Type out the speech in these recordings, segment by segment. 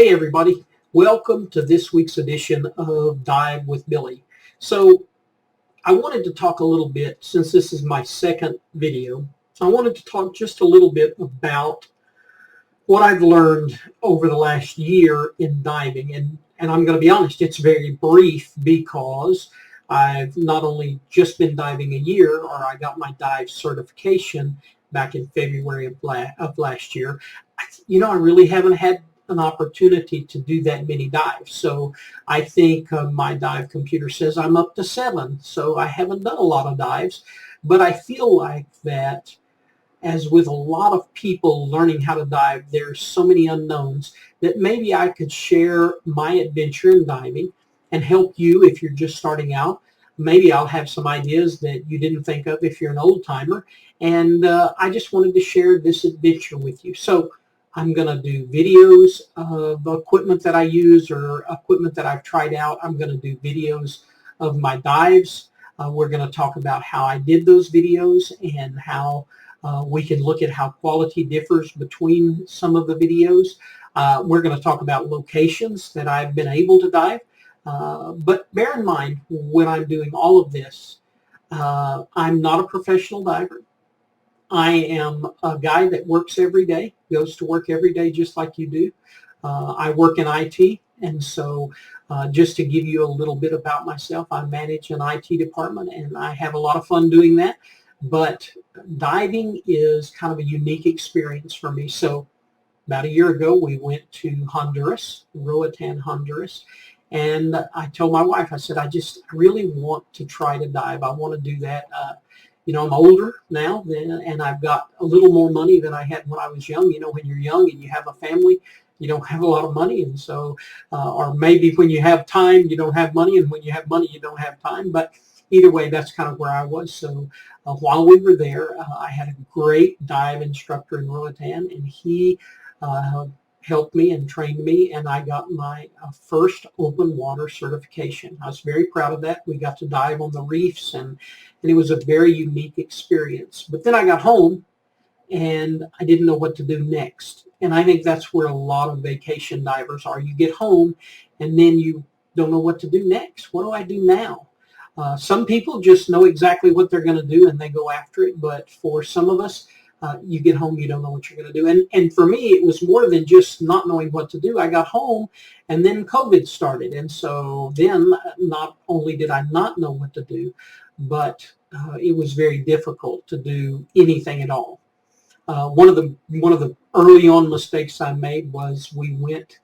Hey everybody, welcome to this week's edition of Dive with Billy. So I wanted to talk a little bit, since this is my second video, I wanted to talk just a little bit about what I've learned over the last year in diving. And I'm going to be honest, it's very brief because I've not only just been diving a year, or I got my dive certification back in February of last year. I really haven't had an opportunity to do that many dives. So I think my dive computer says I'm up to 7. So I haven't done a lot of dives, but I feel like that, as with a lot of people learning how to dive, there's so many unknowns that maybe I could share my adventure in diving and help you if you're just starting out. Maybe I'll have some ideas that you didn't think of if you're an old timer. And I just wanted to share this adventure with you. So I'm going to do videos of equipment that I use or equipment that I've tried out. I'm going to do videos of my dives. We're going to talk about how I did those videos and how we can look at how quality differs between some of the videos. We're going to talk about locations that I've been able to dive. But bear in mind, when I'm doing all of this, I'm not a professional diver. I am a guy that works every day, goes to work every day just like you do. I work in IT, and so just to give you a little bit about myself, I manage an IT department, and I have a lot of fun doing that. But diving is kind of a unique experience for me. So about a year ago, we went to Honduras, Roatan, Honduras, and I told my wife, I said, I really want to try to dive. I want to do that. I'm older now, and I've got a little more money than I had when I was young. When you're young and you have a family, you don't have a lot of money, and so, or maybe when you have time, you don't have money, and when you have money, you don't have time. But either way, that's kind of where I was. So while we were there, I had a great dive instructor in Roatan, and he helped me and trained me, and I got my first open water certification. I was very proud of that. We got to dive on the reefs, and it was a very unique experience. But then I got home, and I didn't know what to do next. And I think that's where a lot of vacation divers are. You get home, and then you don't know what to do next. What do I do now? Some people just know exactly what they're going to do, and they go after it. But for some of us, you get home, you don't know what you're going to do. And for me, it was more than just not knowing what to do. I got home, and then COVID started. And so then not only did I not know what to do, but it was very difficult to do anything at all. One of the early on mistakes I made was we went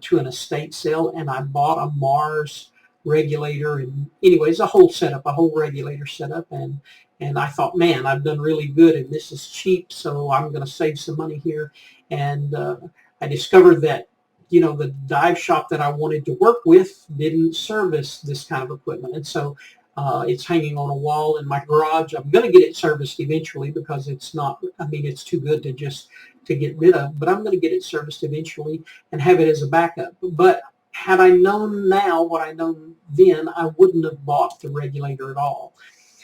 to an estate sale, and I bought a Mars regulator, and anyways, a whole regulator setup, and I thought, man, I've done really good, and this is cheap, so I'm going to save some money here. And I discovered that the dive shop that I wanted to work with didn't service this kind of equipment, and so it's hanging on a wall in my garage. I'm going to get it serviced eventually because it's too good to get rid of, but I'm going to get it serviced eventually and have it as a backup. But had I known now what I know then, I wouldn't have bought the regulator at all.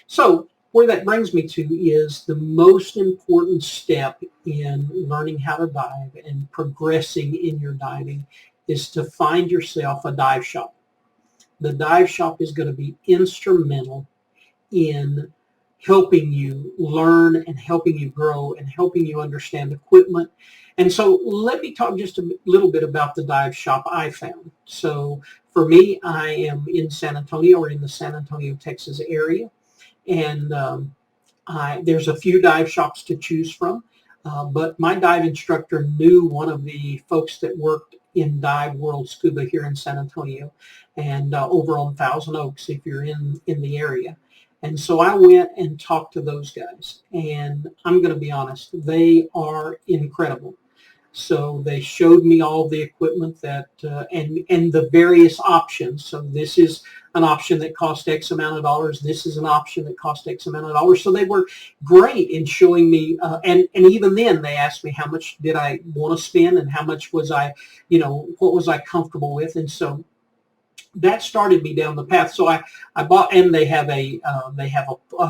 So where that brings me to is the most important step in learning how to dive and progressing in your diving is to find yourself a dive shop. The dive shop is going to be instrumental in helping you learn and helping you grow and helping you understand equipment. And so let me talk just a little bit about the dive shop I found. So for me, I am in San Antonio, or in the San Antonio, Texas area. And there's a few dive shops to choose from. But my dive instructor knew one of the folks that worked in Dive World Scuba here in San Antonio, and over on Thousand Oaks if you're in the area. And so I went and talked to those guys, and I'm going to be honest, they are incredible. So they showed me all the equipment that and the various options. So this is an option that cost X amount of dollars. This is an option that cost X amount of dollars. So they were great in showing me. And even then, they asked me how much did I want to spend and how much was I, what was I comfortable with. And so that started me down the path. So I bought, and they have a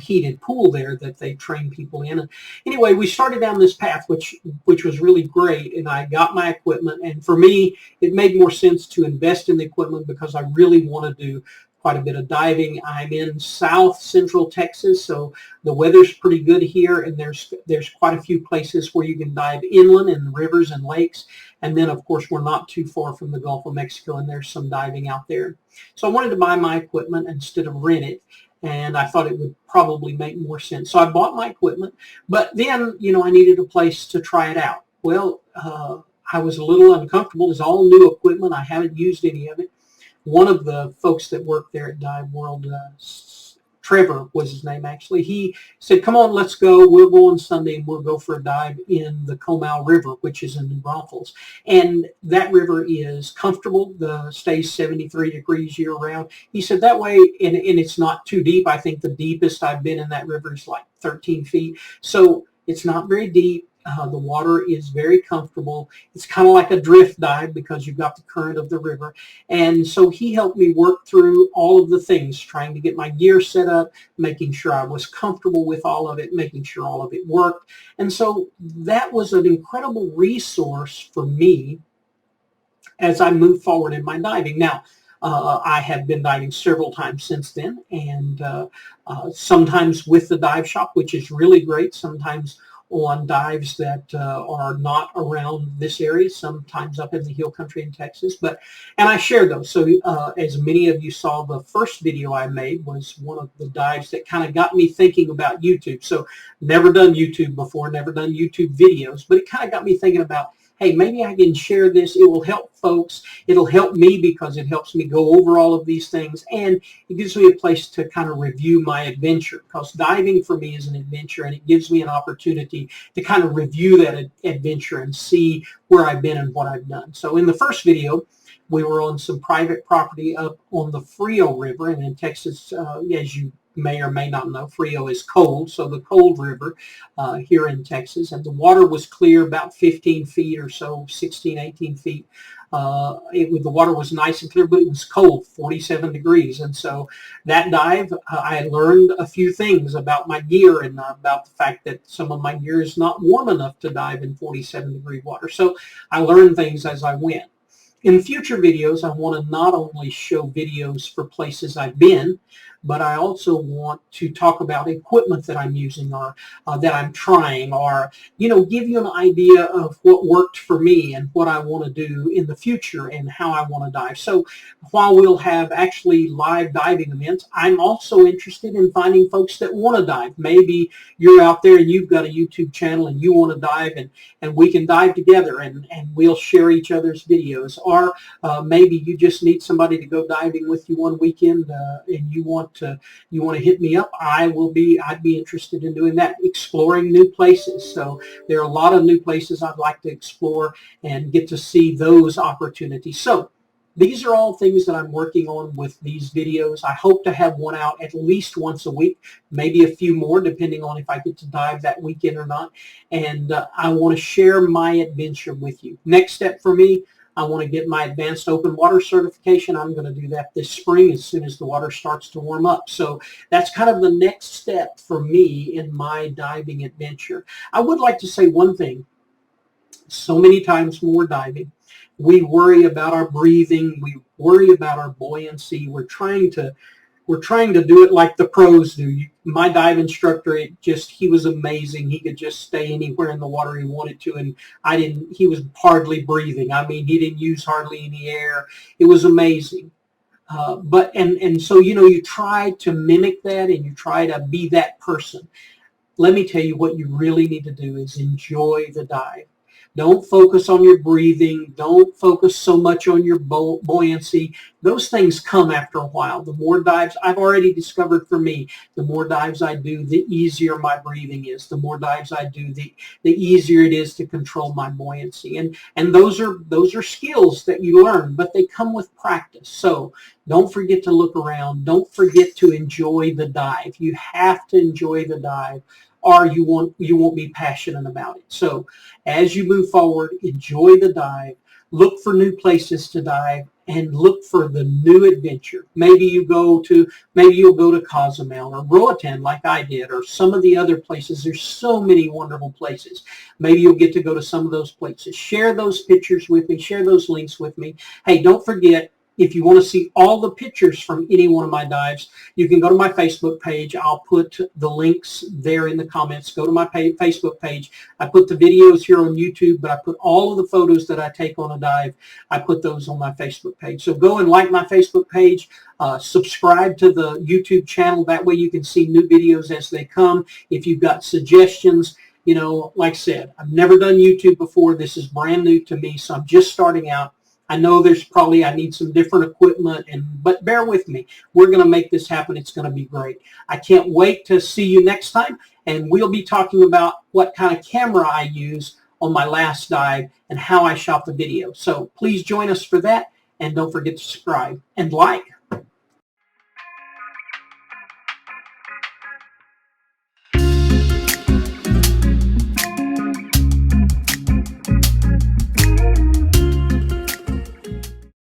heated pool there that they train people in. And anyway, we started down this path, which was really great, and I got my equipment. And for me, it made more sense to invest in the equipment because I really want to do quite a bit of diving. I'm in South Central Texas, so the weather's pretty good here, and there's quite a few places where you can dive inland in rivers and lakes. And then, of course, we're not too far from the Gulf of Mexico, and there's some diving out there. So I wanted to buy my equipment instead of rent it, and I thought it would probably make more sense. So I bought my equipment, but then, I needed a place to try it out. Well, I was a little uncomfortable. It's all new equipment. I haven't used any of it. One of the folks that worked there at Dive World, Trevor was his name actually, he said, come on, let's go. We'll go on Sunday and we'll go for a dive in the Comal River, which is in New Braunfels. And that river is comfortable. Stays 73 degrees year round. He said that way, and it's not too deep. I think the deepest I've been in that river is like 13 feet. So it's not very deep. The water is very comfortable. It's kind of like a drift dive because you've got the current of the river. And so he helped me work through all of the things, trying to get my gear set up, making sure I was comfortable with all of it, making sure all of it worked. And so that was an incredible resource for me as I moved forward in my diving. Now, I have been diving several times since then, and sometimes with the dive shop, which is really great, sometimes on dives that are not around this area, sometimes up in the hill country in Texas. And I share those. So as many of you saw, the first video I made was one of the dives that kind of got me thinking about YouTube. So never done YouTube before, never done YouTube videos, but it kind of got me thinking about, hey, maybe I can share this. It will help folks. It'll help me because it helps me go over all of these things. And it gives me a place to kind of review my adventure, because diving for me is an adventure, and it gives me an opportunity to kind of review that adventure and see where I've been and what I've done. So in the first video, we were on some private property up on the Frio River, and in Texas, as you may or may not know, Frio is cold, so the cold river here in Texas, and the water was clear, about 15 feet or so, 16, 18 feet. The water was nice and clear, but it was cold, 47 degrees. And so that dive, I learned a few things about my gear and about the fact that some of my gear is not warm enough to dive in 47 degree water. So I learned things as I went. In future videos, I want to not only show videos for places I've been, but I also want to talk about equipment that I'm using or that I'm trying, or, give you an idea of what worked for me and what I want to do in the future and how I want to dive. So while we'll have actually live diving events, I'm also interested in finding folks that want to dive. Maybe you're out there and you've got a YouTube channel and you want to dive, and we can dive together and we'll share each other's videos. Or maybe you just need somebody to go diving with you one weekend and you want to hit me up. I'd be interested in doing that, exploring new places. So there are a lot of new places I'd like to explore and get to see those opportunities. So these are all things that I'm working on with these videos. I hope to have one out at least once a week, maybe a few more, depending on if I get to dive that weekend or not. And I want to share my adventure with you. Next step for me, I want to get my advanced open water certification. I'm going to do that this spring as soon as the water starts to warm up. So that's kind of the next step for me in my diving adventure. I would like to say one thing. So many times when we're diving, we worry about our breathing. We worry about our buoyancy. We're trying to do it like the pros do. My dive instructor, he was amazing. He could just stay anywhere in the water he wanted to, and he was hardly breathing. I mean, he didn't use hardly any air. It was amazing. So you try to mimic that and you try to be that person. Let me tell you, what you really need to do is enjoy the dive. Don't focus on your breathing. Don't focus so much on your buoyancy. Those things come after a while. The more dives, I've already discovered for me, the more dives I do, the easier my breathing is. The more dives I do, the easier it is to control my buoyancy. And those are skills that you learn, but they come with practice. So don't forget to look around. Don't forget to enjoy the dive. You have to enjoy the dive, or you won't be passionate about it. So as you move forward, enjoy the dive, look for new places to dive, and look for the new adventure. Maybe you'll go to Cozumel or Roatan like I did, or some of the other places. There's so many wonderful places. Maybe you'll get to go to some of those places. Share those pictures with me. Share those links with me. Hey, don't forget, if you want to see all the pictures from any one of my dives, you can go to my Facebook page. I'll put the links there in the comments. Go to my Facebook page. I put the videos here on YouTube, but I put all of the photos that I take on a dive. I put those on my Facebook page. So go and like my Facebook page. Subscribe to the YouTube channel. That way you can see new videos as they come. If you've got suggestions, you know, like I said, I've never done YouTube before. This is brand new to me, so I'm just starting out. I know I need some different equipment, but bear with me. We're going to make this happen. It's going to be great. I can't wait to see you next time, and we'll be talking about what kind of camera I use on my last dive and how I shot the video. So please join us for that, and don't forget to subscribe and like.